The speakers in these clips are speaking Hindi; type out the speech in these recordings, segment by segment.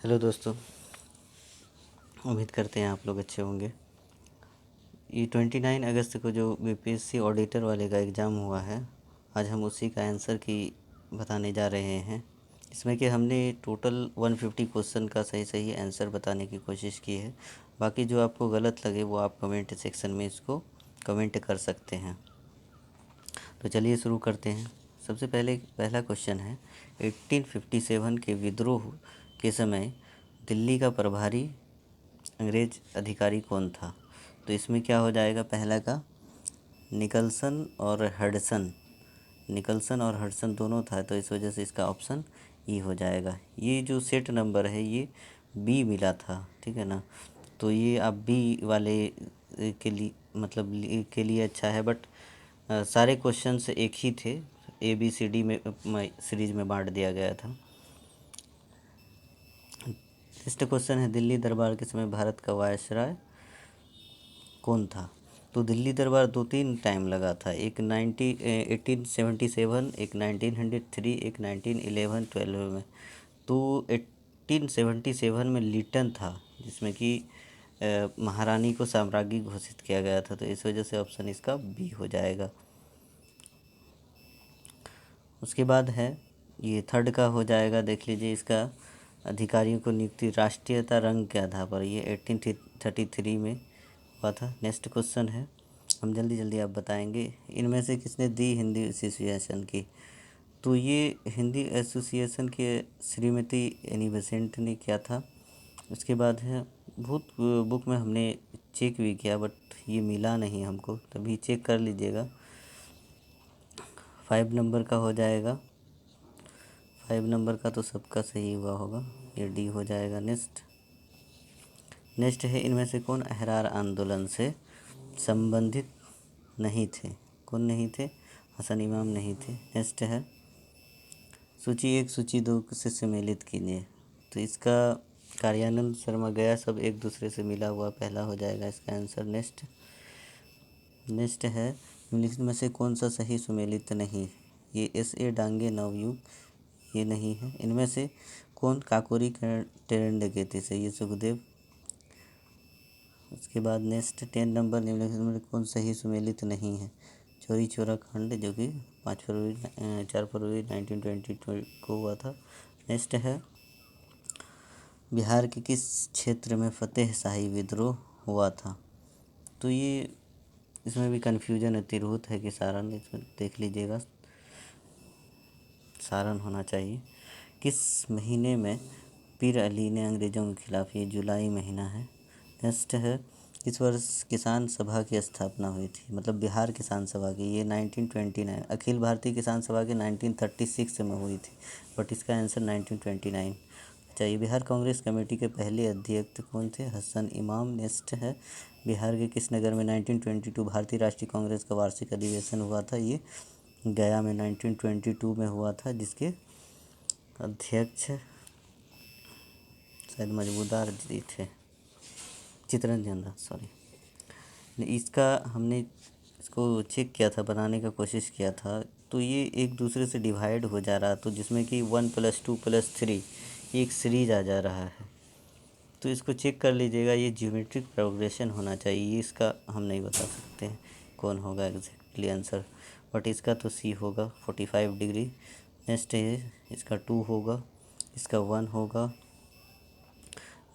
हेलो दोस्तों, उम्मीद करते हैं आप लोग अच्छे होंगे। ये 29 अगस्त को जो बीपीएससी ऑडिटर वाले का एग्ज़ाम हुआ है, आज हम उसी का आंसर की बताने जा रहे हैं। इसमें कि हमने टोटल 150 क्वेश्चन का सही सही आंसर बताने की कोशिश की है। बाकी जो आपको गलत लगे वो आप कमेंट सेक्शन में इसको कमेंट कर सकते हैं। तो चलिए शुरू करते हैं। सबसे पहले पहला क्वेश्चन है, 1857 के विद्रोह के समय दिल्ली का प्रभारी अंग्रेज अधिकारी कौन था? तो इसमें क्या हो जाएगा, पहला का निकल्सन और हडसन। निकल्सन और हडसन दोनों था, तो इस वजह से इसका ऑप्शन ई हो जाएगा। ये जो सेट नंबर है ये बी मिला था, ठीक है ना। तो ये आप बी वाले के लिए मतलब के लिए अच्छा है, बट सारे क्वेश्चंस एक ही थे, ए बी सी डी में सीरीज में बांट दिया गया था। नेक्स्ट क्वेश्चन है, दिल्ली दरबार के समय भारत का वायसराय कौन था? तो दिल्ली दरबार 2-3 टाइम लगा था, एक 1877, एक 1903, एक 1911-12 में। तो 1877 में लिटन था, जिसमें कि महारानी को साम्राज्ञी घोषित किया गया था, तो इस वजह से ऑप्शन इसका बी हो जाएगा। उसके बाद है ये थर्ड का हो जाएगा, देख लीजिए इसका अधिकारियों को नियुक्ति राष्ट्रीयता रंग के आधार पर, ये 1833 में हुआ था। नेक्स्ट क्वेश्चन है, हम जल्दी जल्दी आप बताएंगे, इनमें से किसने दी हिंदी एसोसिएशन की? तो ये हिंदी एसोसिएशन के श्रीमती एनी बेसेंट ने किया था। उसके बाद है बहुत बुक में हमने चेक भी किया, बट ये मिला नहीं हमको, तभी चेक कर लीजिएगा। 5 नंबर का हो जाएगा, 5 नंबर का तो सबका सही हुआ होगा, ये डी हो जाएगा। नेक्स्ट है, इनमें से कौन अहरार आंदोलन से संबंधित नहीं थे? कौन नहीं थे? हसन इमाम नहीं थे। नेक्स्ट है, सूची 1 सूची 2 से सम्मिलित कीजिए। तो इसका कार्यानंद शर्मा गया सब एक दूसरे से मिला हुआ पहला हो जाएगा इसका आंसर। नेक्स्ट है, निम्नलिखित में से कौन सा सही सुमेलित नहीं? ये S.A. डांगे नवयुग, ये नहीं है। इनमें से कौन काकोरी टेरेंडगेती से? ये सुखदेव। उसके बाद नेक्स्ट 10 नंबर, निम्नलिखित में कौन सही सुमेलित नहीं है? चोरी चोरा कांड, जो कि 4 फरवरी 1922 को हुआ था। नेक्स्ट है, बिहार के किस क्षेत्र में फतेह शाही विद्रोह हुआ था? तो ये इसमें भी कन्फ्यूजन है, तिरहुत है कि सारण, इसमें देख लीजिएगा, सारण होना चाहिए। किस महीने में पीर अली ने अंग्रेज़ों के खिलाफ? ये जुलाई महीना है। नेक्स्ट है, इस वर्ष किसान सभा की स्थापना हुई थी? मतलब बिहार किसान सभा की, ये 1929। अखिल भारतीय किसान सभा की 1936 में हुई थी, बट इसका आंसर 1929 चाहिए। बिहार कांग्रेस कमेटी के पहले अध्यक्ष कौन थे? हसन इमाम। नेक्स्ट है, बिहार के किस नगर में 1922 भारतीय राष्ट्रीय कांग्रेस का वार्षिक अधिवेशन हुआ था? ये गया में 1922 में हुआ था, जिसके अध्यक्ष शायद मजमूदार जी थे, चित्तरंजन दास, सॉरी। इसका हमने इसको चेक किया था, बनाने का कोशिश किया था, तो ये एक दूसरे से डिवाइड हो जा रहा, तो जिसमें कि 1 + 2 + 3 एक सीरीज आ जा रहा है, तो इसको चेक कर लीजिएगा। ये ज्योमेट्रिक प्रोग्रेशन होना चाहिए, ये इसका हम नहीं बता सकते हैं कौन होगा एग्जैक्टली आंसर, बट इसका तो सी होगा, 45 डिग्री। नेक्स्ट है, इसका 2 होगा, इसका 1 होगा।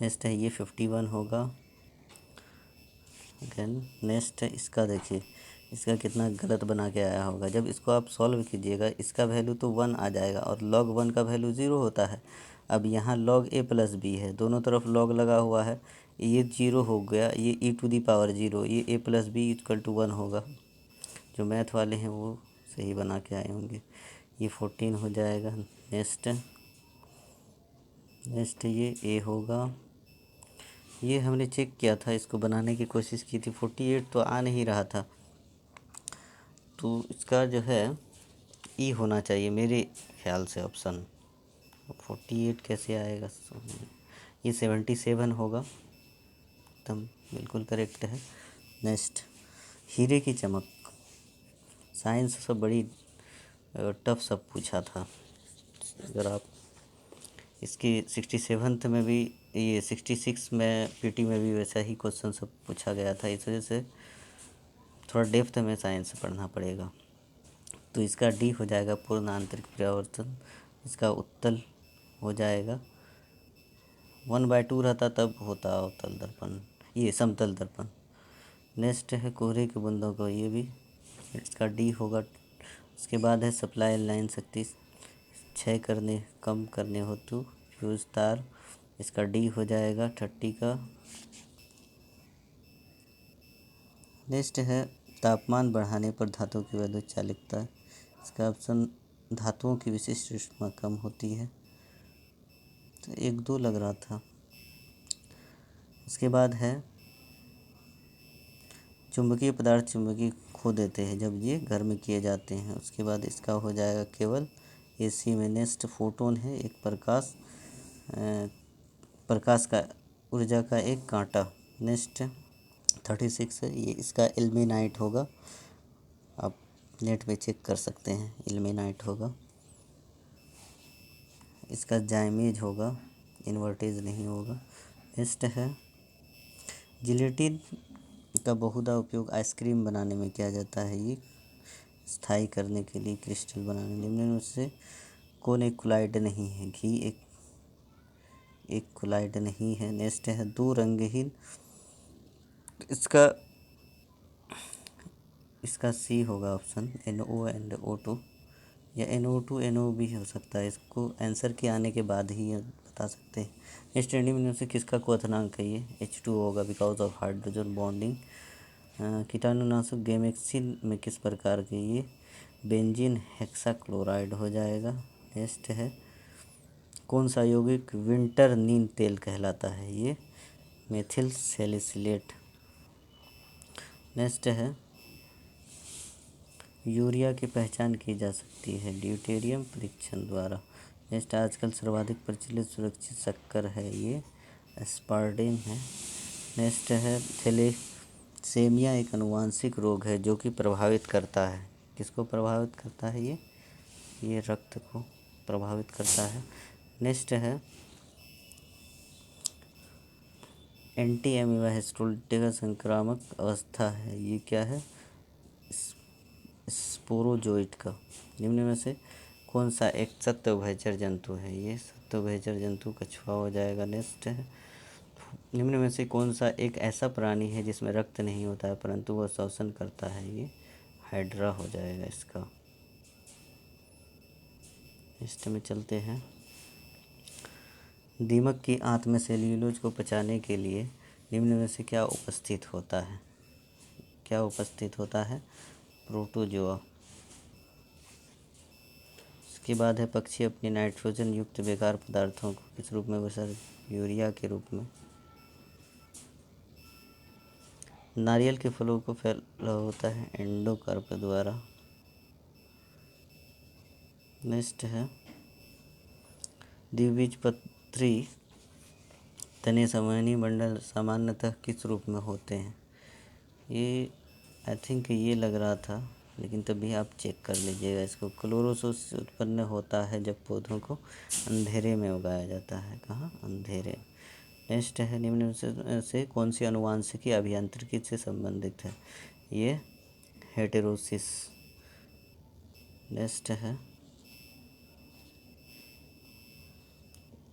नेक्स्ट है, ये 51 होगा। अगेन नेक्स्ट है, इसका देखिए, इसका कितना गलत बना के आया होगा। जब इसको आप सॉल्व कीजिएगा, इसका वैल्यू तो 1 आ जाएगा, और log 1 का वैल्यू 0 होता है। अब यहाँ log a + b है, दोनों तरफ log लगा हुआ है, ये 0 हो गया, ये e⁻0, ये a + b = 1 होगा। जो मैथ वाले हैं वो सही बना के आए होंगे। ये 14 हो जाएगा। नेक्स्ट ये a होगा। ये हमने चेक किया था, इसको बनाने की कोशिश की थी, 48 तो आ नहीं रहा था, तो इसका जो है ई होना चाहिए मेरे ख्याल से ऑप्शन। 48 कैसे आएगा? ये 77 होगा, एकदम बिल्कुल करेक्ट है। नेक्स्ट, हीरे की चमक, साइंस सब बड़ी टफ सब पूछा था, अगर आप इसकी 67th में भी, ये 66 में पीटी में भी वैसा ही क्वेश्चन सब पूछा गया था। इस वजह से थोड़ा डेप्थ में साइंस पढ़ना पड़ेगा। तो इसका डी हो जाएगा पूर्ण आंतरिक परावर्तन। इसका उत्तल हो जाएगा, 1/2 रहता तब होता अवतल दर्पण, ये समतल दर्पण। नेक्स्ट है कोहरे की बूंदों को, ये भी इसका डी होगा। उसके बाद है सप्लाई लाइन शक्ति क्षय करने कम करने हेतु फ्यूज तार, इसका डी हो जाएगा 30 का। नेक्स्ट है तापमान बढ़ाने पर धातु की विद्युत चालकता, इसका ऑप्शन धातुओं की विशिष्ट ऊष्मा कम होती है। तो 1-2 लग रहा था। उसके बाद है चुंबकीय पदार्थ चुंबकीय खो देते हैं जब ये गर्म किए जाते हैं। उसके बाद इसका हो जाएगा केवल एसी में। नेक्स्ट फोटोन है एक प्रकाश का ऊर्जा का एक कांटा। नेक्स्ट 36 है, ये इसका इल्मेनाइट होगा, आप नेट पे चेक कर सकते हैं, इल्मेनाइट होगा। इसका जायमेज होगा, इन्वर्टेज नहीं होगा। नेक्स्ट है जिलेटिन का बहुधा उपयोग आइसक्रीम बनाने में किया जाता है, ये स्थायी करने के लिए, क्रिस्टल बनाने। निम्न में से कौन एक कोलाइड नहीं है? घी एक कोलाइड नहीं है। नेक्स्ट है दो रंगहीन, इसका सी होगा ऑप्शन, NO एंड O2, या NO2 NO भी हो सकता है। इसको आंसर के आने के बाद ही ये बता सकते हैं। नेक्स्ट में से किसका क्वथनांक है? ये H2 होगा, बिकॉज ऑफ हाइड्रोजन बॉन्डिंग। कीटाणुनाशक गेमेक्सिन में किस प्रकार के? ये बेंजीन हेक्साक्लोराइड हो जाएगा। नेक्स्ट है कौन सा यौगिक विंटर नीम तेल कहलाता है? ये मेथिल सैलिसिलेट। नेक्स्ट है यूरिया की पहचान की जा सकती है ड्यूटेरियम परीक्षण द्वारा। नेक्स्ट आजकल सर्वाधिक प्रचलित सुरक्षित शक्कर है, ये एस्पार्टेम है। नेक्स्ट है थैलेसेमिया एक आनुवांशिक रोग है जो कि प्रभावित करता है, किसको प्रभावित करता है? ये रक्त को प्रभावित करता है। नेक्स्ट है एंटी एमीबा हिस्टोलिटिका संक्रामक अवस्था है, ये क्या है? स्पोरोजोइट का। निम्न में से कौन सा एक सत्य उभयचर जंतु है? ये सत्य उभयचर जंतु कछुआ हो जाएगा। नेक्स्ट है निम्न में से कौन सा एक ऐसा प्राणी है जिसमें रक्त नहीं होता है परंतु वह श्वसन करता है? ये हाइड्रा हो जाएगा इसका। नेक्स्ट में चलते हैं, दीमक की आंत में सेल्यूलोज को पचाने के लिए निम्न में से क्या उपस्थित होता है? क्या उपस्थित होता है? प्रोटोजोआ। इसके बाद है पक्षी अपने नाइट्रोजन युक्त बेकार पदार्थों को किस रूप में विसर्जन? यूरिया के रूप में। नारियल के फलों को फैला होता है एंडोकार्प द्वारा। नेक्स्ट है द्विबीजपत्री तने समूह मंडल सामान्यतः किस रूप में होते हैं? ये आई थिंक ये लग रहा था, लेकिन तभी आप चेक कर लीजिएगा इसको। क्लोरोसिस उत्पन्न होता है जब पौधों को अंधेरे में उगाया जाता है। कहाँ? अंधेरे। नेक्स्ट है निम्न से कौन सी आनुवांशिकी अभियांत्रिकी से संबंधित है? ये हेटेरोसिस। नेक्स्ट है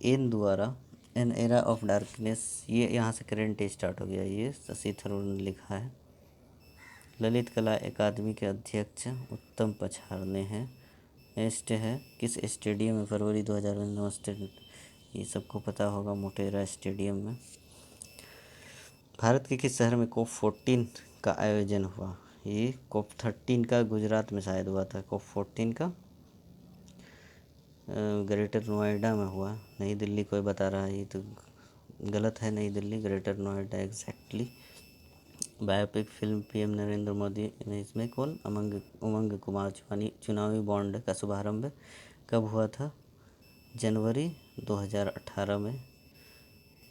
एन द्वारा एन एरा ऑफ डार्कनेस, ये यहाँ से करेंट स्टार्ट हो गया, ये शशि थरूर ने लिखा है। ललित कला अकादमी के अध्यक्ष उत्तम पछारने हैं। नेक्स्ट है किस स्टेडियम में फरवरी 2009 ये सबको पता होगा, मोटेरा स्टेडियम में। भारत के किस शहर में COP14 का आयोजन हुआ? ये COP13 का गुजरात में शायद हुआ था। COP14 का ग्रेटर नोएडा में हुआ। नई दिल्ली कोई बता रहा है, ये तो गलत है। नई Delhi, greater Noida exactly. Biopic film PM Narendra Modi ने इसमें कौन? उमंग कुमार चुनावी बॉन्ड का शुभारंभ कब हुआ था? जनवरी 2018 में।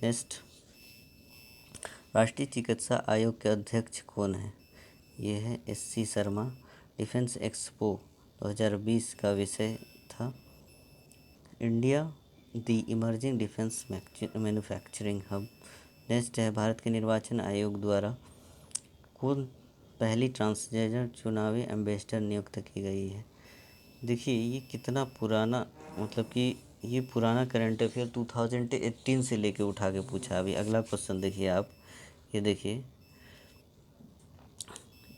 नेक्स्ट राष्ट्रीय चिकित्सा आयोग के अध्यक्ष कौन है? ये है SC शर्मा। डिफेंस एक्सपो 2020 का विषय था India the emerging defence manufacturing hub. Next है भारत के निर्वाचन आयोग द्वारा कौन पहली ट्रांसजेंडर चुनावी एम्बेसडर नियुक्त की गई है। देखिए ये कितना पुराना, मतलब कि ये पुराना करंट अफेयर 2018 से लेके उठा के पूछा। अभी अगला क्वेश्चन देखिए आप, ये देखिए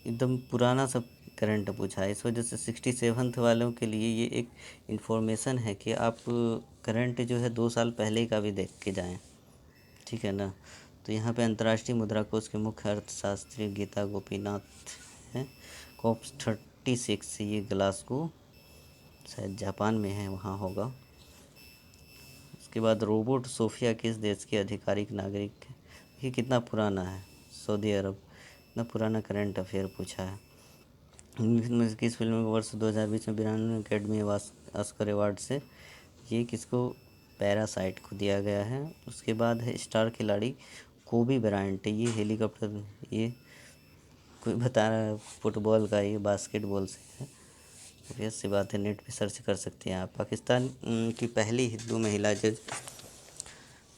एकदम पुराना सब करंट पूछा है, इस वजह से 67th वालों के लिए ये एक इन्फॉर्मेशन है कि आप करंट जो है 2 साल पहले का भी देख के जाएं, ठीक है ना। तो यहाँ पे अंतर्राष्ट्रीय मुद्रा कोष के मुख्य अर्थशास्त्री गीता गोपीनाथ हैं। COP36 ये ग्लासगो शायद जापान में है, वहाँ होगा। उसके बाद रोबोट सोफिया किस देश के आधिकारिक नागरिक है। ये कितना पुराना है, सऊदी अरब। इतना पुराना करंट अफेयर पूछा है। में किस फिल्म को वर्ष 2020 में 92 अकेडमी ऑस्कर अवार्ड से ये किसको, पैरासाइट को दिया गया है। उसके बाद है स्टार खिलाड़ी कोबी ब्रायंट, ये हेलीकॉप्टर, ये कोई बता रहा है फुटबॉल का, ये बास्केटबॉल से है। ऑब्वियस सी बात है, नेट पे सर्च कर सकते हैं आप। पाकिस्तान की पहली हिंदू महिला जज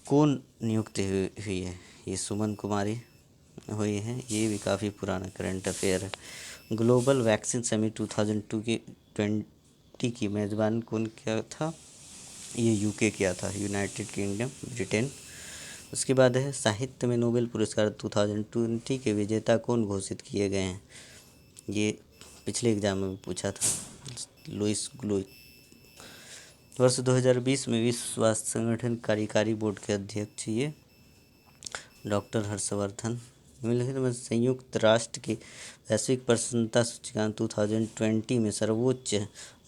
कौन नियुक्त हुई है। ये सुमन कुमारी हुई है। ये भी काफ़ी पुराना करंट अफेयर है। ग्लोबल वैक्सीन समिट 2020 की मेज़बान कौन किया था, ये यूके किया था, यूनाइटेड किंगडम, ब्रिटेन। उसके बाद है साहित्य में नोबेल पुरस्कार 2020 के विजेता कौन घोषित किए गए हैं। ये पिछले एग्जाम में पूछा था, लुइस ग्लुइ। वर्ष 2020 में विश्व स्वास्थ्य संगठन कार्यकारी बोर्ड के अध्यक्ष ये डॉक्टर हर्षवर्धन। निम्नलिखित में संयुक्त राष्ट्र के वैश्विक प्रसन्नता सूचकांक 2020 में सर्वोच्च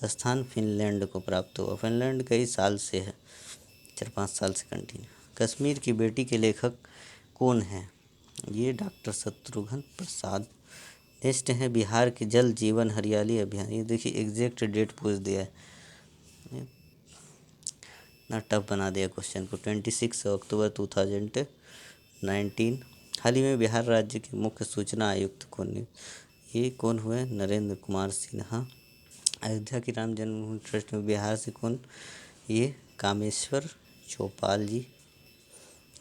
स्थान फिनलैंड को प्राप्त हुआ। फिनलैंड कई साल से है, 4-5 साल से कंटिन्यू। कश्मीर की बेटी के लेखक कौन है, ये डॉक्टर शत्रुघ्न प्रसाद। नेक्स्ट है बिहार के जल जीवन हरियाली अभियान। ये देखिए एग्जैक्ट डेट पूछ दिया है, ना टफ बना दिया क्वेश्चन को। 26 अक्टूबर 2019। हाल ही में बिहार राज्य के मुख्य सूचना आयुक्त कौन है, ये कौन हुए, नरेंद्र कुमार सिन्हा। अयोध्या की राम जन्मभूमि ट्रस्ट में बिहार से कौन, ये कामेश्वर चौपाल जी।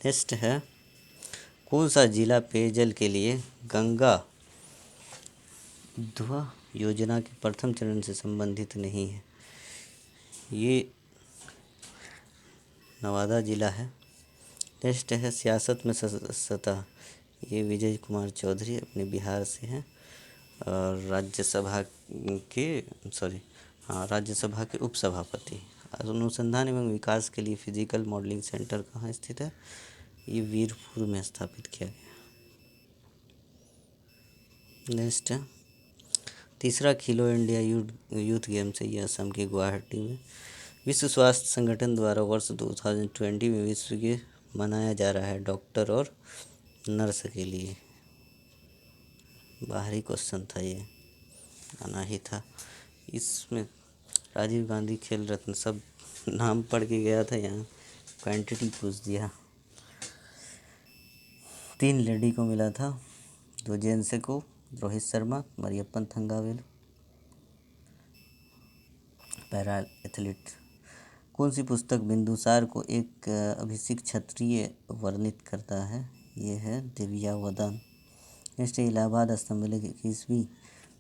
नेक्स्ट है कौन सा जिला पेयजल के लिए गंगा उद्गम योजना के प्रथम चरण से संबंधित नहीं है, ये नवादा जिला है। नेक्स्ट है सियासत में सतह, ये विजय कुमार चौधरी अपने बिहार से हैं। और राज्यसभा के उपसभापति। अनुसंधान एवं विकास के लिए फिजिकल मॉडलिंग सेंटर कहाँ स्थित है, ये वीरपुर में स्थापित किया गया। नेक्स्ट है तीसरा खेलो इंडिया यूथ गेम्स है, ये असम के गुवाहाटी में। विश्व स्वास्थ्य संगठन द्वारा वर्ष 2020 में विश्व के मनाया जा रहा है डॉक्टर और नर्स के लिए। बाहरी क्वेश्चन था, ये आना ही था। इसमें राजीव गांधी खेल रत्न सब नाम पढ़ के गया था, यहाँ क्वांटिटी पूछ दिया। 3 लेडी को मिला था, 2 जेंट्स को, रोहित शर्मा, मरियप्पन थंगावेल। Para athlete. कौन सी पुस्तक बिंदुसार को एक अभिषिक्त क्षत्रिय वर्णित करता है, ये है दिव्यावदान। नेक्स्ट इलाहाबाद स्तंभ की 21वीं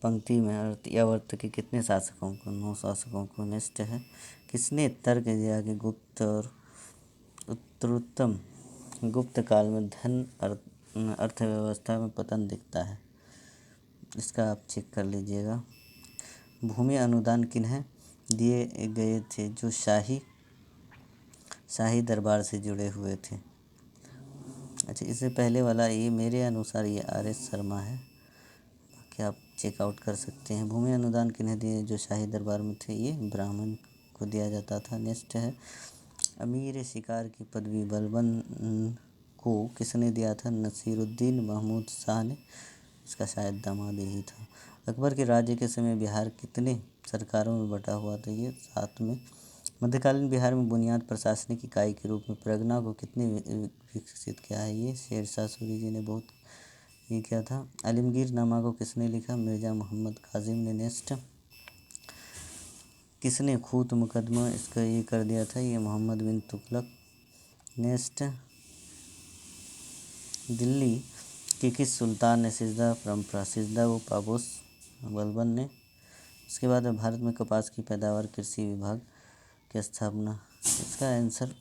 पंक्ति में आर्यावर्त के कितने शासकों को, 9 शासकों को। नेक्स्ट है किसने तर्क दिया कि गुप्त और उत्तरोत्तर गुप्त काल में धन अर्थव्यवस्था में पतन दिखता है, इसका आप चेक कर लीजिएगा। भूमि अनुदान किन्हें दिए गए थे, जो शाही दरबार से जुड़े हुए थे। अच्छा, इससे पहले वाला ये मेरे अनुसार ये RS शर्मा है, बाकी आप चेकआउट कर सकते हैं। भूमि अनुदान किन्हें दिए, जो शाही दरबार में थे, ये ब्राह्मण को दिया जाता था। नेक्स्ट है अमीर शिकार की पदवी बलबन को किसने दिया था, नसीरुद्दीन महमूद शाह ने, इसका शायद दामाद ही था। अकबर के राज्य के समय बिहार कितने सरकारों में बटा हुआ था, ये 7 में। मध्यकालीन बिहार में बुनियाद प्रशासनिक इकाई के रूप में परगना को कितने विकसित किया है, ये शेरशाह सूरी जी ने बहुत ये किया था। आलमगीर नामा को किसने लिखा, मिर्ज़ा मोहम्मद कासिम ने। नेक्स्ट किसने खूत मुकदमा इसका ये कर दिया था? ये मोहम्मद बिन तुगलक। नेक्स्ट, दिल्ली के किस सुल्तान ने सिजदा परंपरा, सिजदा वो पाबोस बलबन ने। उसके बाद है भारत में कपास की पैदावार कृषि विभाग की स्थापना। इसका आंसर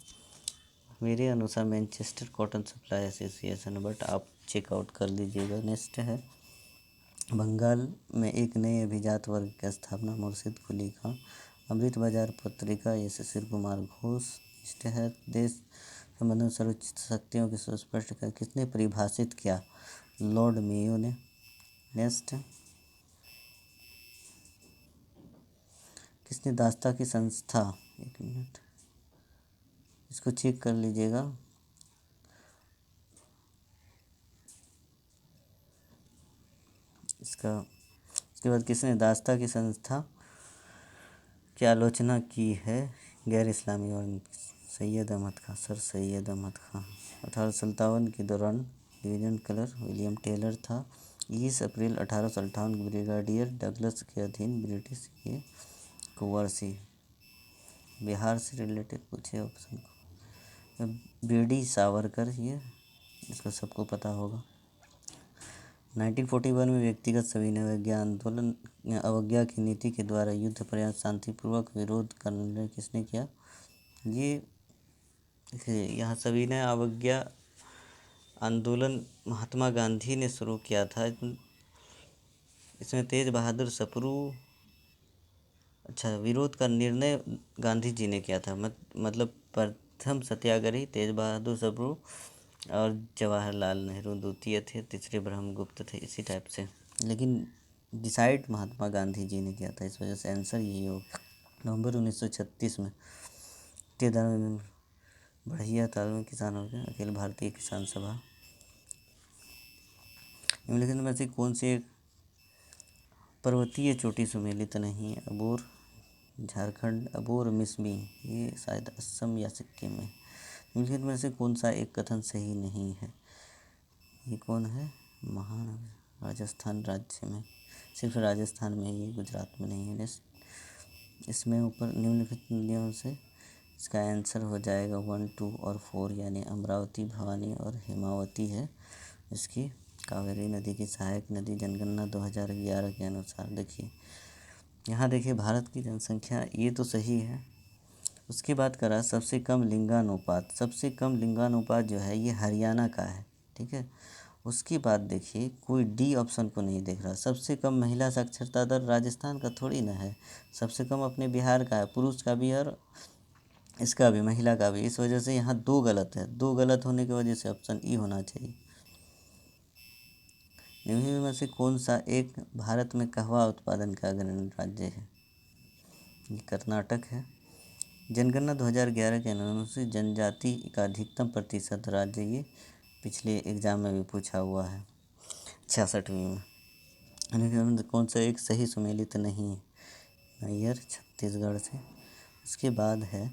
मेरे अनुसार Manchester cotton supply association, but आप चेकआउट कर लीजिएगा। नेक्स्ट है बंगाल में एक नए अभिजात वर्ग की स्थापना, मुर्शिद कुली खां। अमृत बाजार पत्रिका, ये शिशिर कुमार घोष। नेक्स्ट है देश संबंधों सर्वोच्च शक्तियों की सुस्पष्ट कर किसने परिभाषित किया, लॉर्ड मेयो ने। नेक्स्ट, किसने दास्ता की संस्था, एक मिनट इसको चेक कर लीजिएगा। इसके बाद किसने दास्ता की संस्था की आलोचना की है, गैर इस्लामी और सैयद अहमद खां, सर सैयद अहमद खां। 1857 के दौरान डिवीजन कलर विलियम टेलर था। 20 अप्रैल 1858 ब्रिगेडियर डगलस के अधीन ब्रिटिश ये कुंवर बिहार से रिलेटेड पूछे ऑप्शन को। बीडी सावरकर, ये इसको सबको पता होगा। 1941 में व्यक्तिगत सविनय अवज्ञा आंदोलन अवज्ञा की नीति के द्वारा युद्ध पर्यंत शांतिपूर्वक विरोध करने किसने किया? ये यहाँ सविनय अवज्ञा आंदोलन महात्मा गांधी ने शुरू किया था। इसमें तेज बहादुर सप्रू, अच्छा, विरोध का निर्णय गांधी जी ने किया था। मतलब प्रथम सत्याग्रही तेज बहादुर सप्रू और जवाहरलाल नेहरू द्वितीय थे, तीसरे ब्रह्मगुप्त थे, इसी टाइप से। लेकिन डिसाइड महात्मा गांधी जी ने किया था, इस वजह से आंसर यही होगा। नवंबर 1936 में बढ़िया ताल में किसानों के अखिल भारतीय किसान सभा। निम्नलिखित में से कौन से एक पर्वतीय चोटी सुमेलित नहीं है? अबोर झारखंड, अबोर मिसमी, ये शायद असम या सिक्किम में। निम्नलिखित में से कौन सा एक कथन सही नहीं है? ये कौन है? महानगर राजस्थान राज्य में, सिर्फ राजस्थान में, ये गुजरात में नहीं है। इसमें ऊपर निम्नलिखित नदियों से इसका आंसर हो जाएगा 1, 2 और 4, यानी अमरावती, भवानी और हेमावती है इसकी। कावेरी नदी की सहायक नदी, जनगणना 2011 के अनुसार। देखिए यहाँ देखिए भारत की जनसंख्या, ये तो सही है। उसकी बात करा सबसे कम लिंगानुपात, सबसे कम लिंगानुपात जो है ये हरियाणा का है, ठीक है। उसकी बात देखिए, कोई डी ऑप्शन को नहीं देख रहा। सबसे कम महिला साक्षरता दर राजस्थान का थोड़ी ना है, सबसे कम अपने बिहार का है, पुरुष का भी और इसका भी, महिला का भी। इस वजह से यहाँ 2 गलत है, 2 गलत होने की वजह से ऑप्शन ई होना चाहिए। निम्न में से कौन सा एक भारत में कहवा उत्पादन का अग्रणी राज्य है? ये कर्नाटक है। जनगणना 2011 के अनुसार जनजाति का अधिकतम प्रतिशत राज्य, ये पिछले एग्जाम में भी पूछा हुआ है 66वीं में। निम्नलिखित कौन सा एक सही सुमेलित नहीं है? नैयर, छत्तीसगढ़ से। उसके बाद है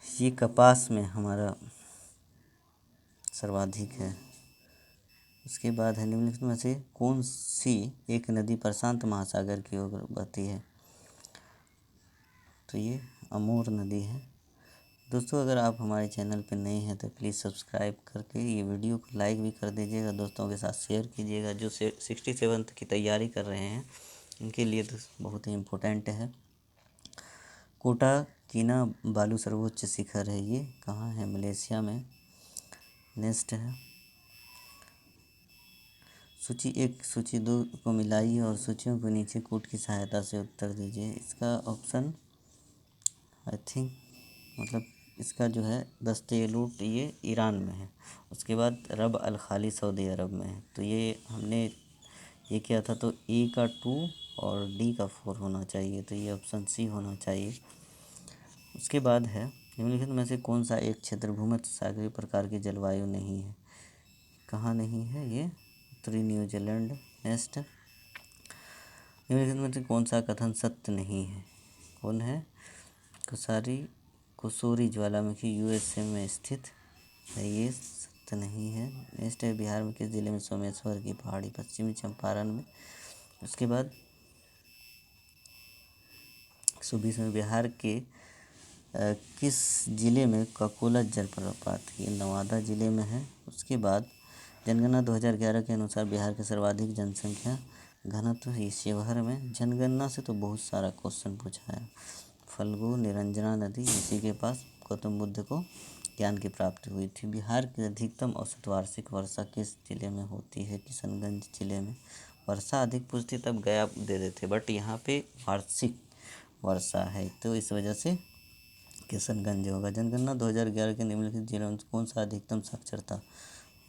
ये कपास में हमारा सर्वाधिक है। उसके बाद है निम्नलिखित में से कौन सी एक नदी प्रशांत महासागर की ओर बहती है? तो ये अमूर नदी है। दोस्तों, अगर आप हमारे चैनल पर नए हैं तो प्लीज़ सब्सक्राइब करके ये वीडियो को लाइक भी कर दीजिएगा, दोस्तों के साथ शेयर कीजिएगा। जो 67th की तैयारी कर रहे हैं उनके लिए तो बहुत ही इम्पोर्टेंट है। कोटा कीना बालू सर्वोच्च शिखर है, ये कहाँ है? मलेशिया में। नेक्स्ट है सूची 1 सूची 2 को मिलाइए और सूचियों को नीचे कूट की सहायता से उत्तर दीजिए। इसका ऑप्शन आई थिंक, मतलब इसका जो है दस्तेलूट, ये ईरान में है। उसके बाद रब अल खाली सऊदी अरब में है। तो ये हमने ये किया था, तो ए का 2 और डी का 4 होना चाहिए, तो ये ऑप्शन सी होना चाहिए। उसके बाद है निम्नलिखित में से कौन सा एक क्षेत्र भूमध्य सागरीय प्रकार की जलवायु नहीं है? कहाँ नहीं है? ये उत्तरी न्यूजीलैंड। नेक्स्ट, निम्नलिखित में से कौन सा कथन सत्य नहीं है? कौन है? कुसूरी ज्वालामुखी यूएसए में स्थित है, ये सत्य नहीं है। नेक्स्ट है बिहार में किस जिले में सोमेश्वर की पहाड़ी? पश्चिमी चंपारण में। उसके बाद 120 में बिहार के किस जिले में ककोला जलप्रपात, ये नवादा जिले में है। उसके बाद जनगणना 2011 के अनुसार बिहार की सर्वाधिक जनसंख्या घनत्व ये शिवहर में। जनगणना से तो बहुत सारा क्वेश्चन पूछा है। फल्गु निरंजना नदी, इसी के पास गौतम बुद्ध को ज्ञान की प्राप्ति हुई थी। बिहार की अधिकतम औसत वार्षिक वर्षा किस जिले में होती है? किशनगंज जिले में। वर्षा अधिक पूछती तब गया दे देते, बट यहाँ पे वार्षिक वर्षा है तो इस वजह से किशनगंज होगा। जनगणना 2011 के निम्नलिखित जिलों में कौन सा अधिकतम साक्षरता?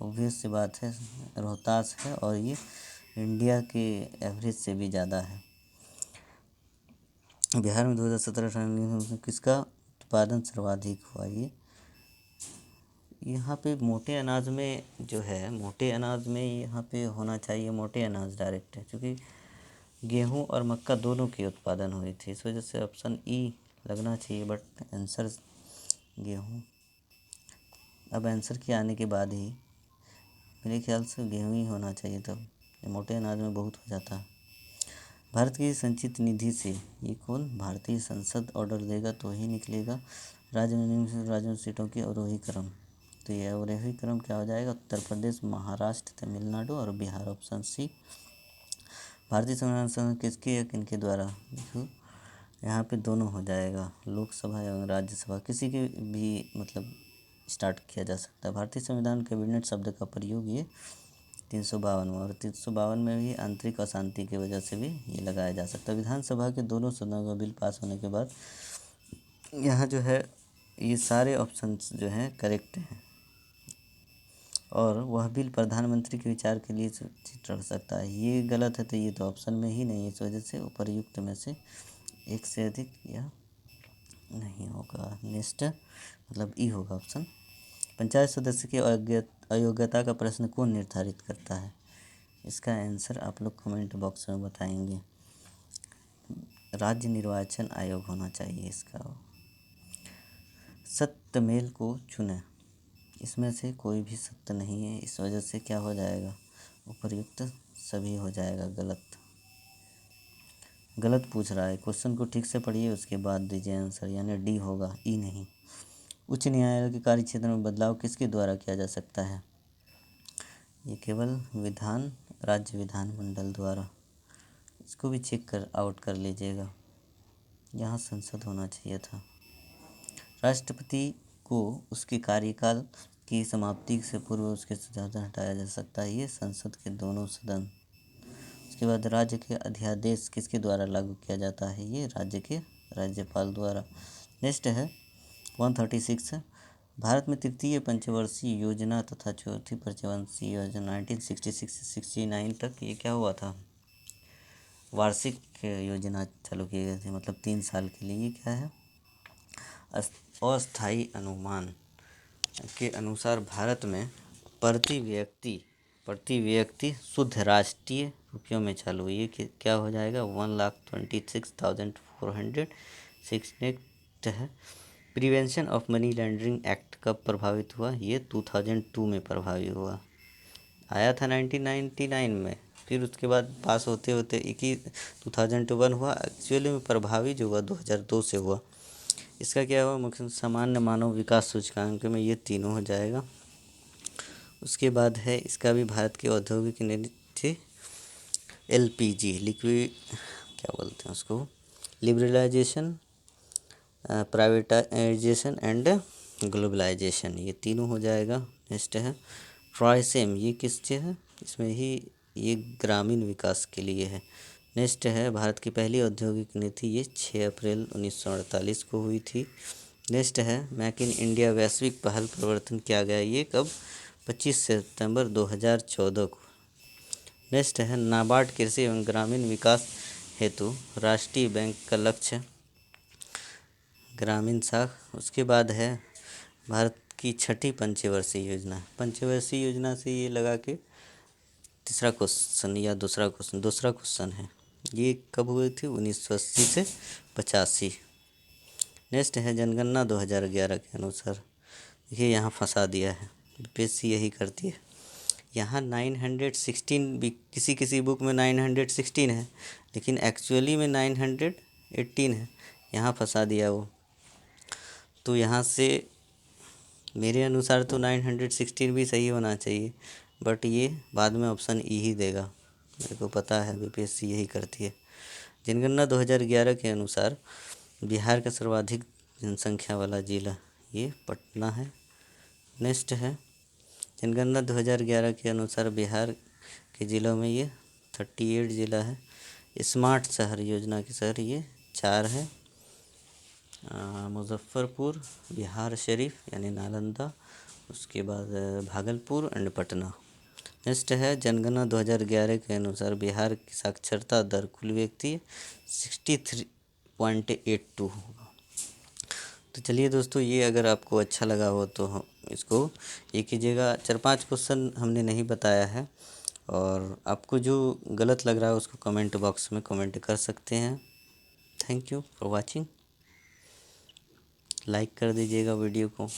ऑब्वियस सी बात है, रोहतास है, और ये इंडिया के एवरेज से भी ज़्यादा है। बिहार में 2017-18 में किसका उत्पादन सर्वाधिक हुआ? ये यहाँ पे मोटे अनाज में जो है, मोटे अनाज में यहाँ पे होना चाहिए मोटे अनाज डायरेक्ट है, क्योंकि गेहूँ और मक्का दोनों की उत्पादन हुई थी, इस वजह से ऑप्शन ई लगना चाहिए, बट आंसर गेहूँ। अब आंसर के आने के बाद ही मेरे ख्याल से गेहूँ ही होना चाहिए, तब मोटे अनाज में बहुत हो जाता है। भारत की संचित निधि से ये कौन? भारतीय संसद ऑर्डर देगा तो ही निकलेगा। राज्य में निम्न राज्यों सीटों की अवरोही क्रम, तो ये अवरोही क्रम क्या हो जाएगा? उत्तर प्रदेश, महाराष्ट्र, तमिलनाडु और बिहार, ऑप्शन सी। भारतीय संविधान संशोधन किसके या किनके द्वारा? देखो यहाँ पे दोनों हो जाएगा, लोकसभा एवं राज्यसभा, किसी के भी मतलब स्टार्ट किया जा सकता है। भारतीय संविधान कैबिनेट शब्द का प्रयोग ये 352 में, और 352 में भी आंतरिक अशांति की वजह से भी ये लगाया जा सकता है। विधानसभा के दोनों सदनों का बिल पास होने के बाद यहाँ जो है ये सारे ऑप्शंस जो हैं करेक्ट हैं, और वह बिल प्रधानमंत्री के विचार के लिए सूचित रख सकता है। ये गलत है, तो ये तो ऑप्शन में ही नहीं है, इस वजह से उपर्युक्त में से एक से अधिक यह नहीं होगा। नेक्स्ट मतलब ई होगा ऑप्शन। पंचायत सदस्य की अयोग्यता का प्रश्न कौन निर्धारित करता है? इसका आंसर आप लोग कमेंट बॉक्स में बताएंगे। राज्य निर्वाचन आयोग होना चाहिए इसका। सत्य मेल को चुने, इसमें से कोई भी सत्य नहीं है, इस वजह से क्या हो जाएगा? उपर्युक्त सभी हो जाएगा गलत। गलत पूछ रहा है, क्वेश्चन को ठीक से पढ़िए उसके बाद दीजिए आंसर, यानी डी होगा, ई नहीं। उच्च न्यायालय के कार्य क्षेत्र में बदलाव किसके द्वारा किया जा सकता है? ये केवल राज्य विधानमंडल द्वारा। इसको भी चेक आउट कर लीजिएगा, यहाँ संसद होना चाहिए था। राष्ट्रपति को उसके कार्यकाल की समाप्ति से पूर्व उसके सदन हटाया जा सकता है, ये संसद के दोनों सदन। उसके बाद राज्य के अध्यादेश किसके द्वारा लागू किया जाता है? ये राज्य के राज्यपाल द्वारा। नेक्स्ट है 136, भारत में तृतीय पंचवर्षीय योजना तथा चौथी पंचवर्षीय योजना 1966 से 69 तक ये क्या हुआ था? वार्षिक योजना चालू की गई थी, मतलब 3 साल के लिए। ये क्या है? अस्थायी अनुमान के अनुसार भारत में प्रति व्यक्ति शुद्ध राष्ट्रीय रुपयों में चालू हुई। ये क्या हो जाएगा? 1,26,406। नेक्स्ट है prevention of money laundering act कब प्रभावित हुआ? ये 2002 में प्रभावी हुआ। आया था 1999 में, फिर उसके बाद पास होते होते 2001 हुआ। एक्चुअली में प्रभावी जो हुआ 2002 से हुआ। इसका क्या हुआ? मुख्य सामान्य मानव विकास सूचकांक में ये तीनों हो जाएगा। उसके बाद है इसका भी भारत की औद्योगिक नीति LPG, लिक्विड क्या बोलते हैं उसको, लिबरलाइजेशन, प्राइवेटाइजेशन एंड ग्लोबलाइजेशन, ये तीनों हो जाएगा। नेक्स्ट है ट्राइसेम, ये किस चीज़ है? इसमें ही ये ग्रामीण विकास के लिए है। नेक्स्ट है भारत की पहली औद्योगिक नीति, ये 6 अप्रैल 1948 को हुई थी। नेक्स्ट है मेक इन इंडिया वैश्विक पहल प्रवर्तन किया गया, ये कब? 25 सितंबर 2014 को। नेक्स्ट है नाबार्ड कृषि एवं ग्रामीण विकास हेतु राष्ट्रीय बैंक का लक्ष्य ग्रामीण साख। उसके बाद है भारत की छठी पंचवर्षीय योजना। पंचवर्षीय योजना से ये लगा के तीसरा क्वेश्चन या दूसरा क्वेश्चन है, ये कब हुई थी? 1980 से 85। नेक्स्ट है जनगणना 2011 के अनुसार, देखिए यहाँ फंसा दिया है, बीपीएससी यही करती है। यहाँ 916 भी किसी बुक में 916 है, लेकिन एक्चुअली में 918 है। यहाँ फंसा दिया वो। तो यहाँ से मेरे अनुसार तो 916 भी सही होना चाहिए, बट ये बाद में ऑप्शन ई ही देगा। मेरे को पता है बीपीएससी यही करती है। जनगणना 2011 के अनुसार बिहार का सर्वाधिक जनसंख्या वाला जिला ये पटना है। नेक्स्ट है जनगणना 2011 के अनुसार बिहार के ज़िलों में ये 38 ज़िला है। स्मार्ट शहर योजना के शहर ये 4 है। मुजफ्फरपुर, बिहार शरीफ यानी नालंदा, उसके बाद भागलपुर एंड पटना। नेक्स्ट है जनगणना 2011 के अनुसार बिहार की साक्षरता दर कुल व्यक्ति 63.82 होगा। तो चलिए दोस्तों, ये अगर आपको अच्छा लगा हो तो इसको ये कीजिएगा। 4-5 क्वेश्चन हमने नहीं बताया है, और आपको जो गलत लग रहा है उसको कमेंट बॉक्स में कमेंट कर सकते हैं। Thank you for watching. Like कर दीजिएगा वीडियो को।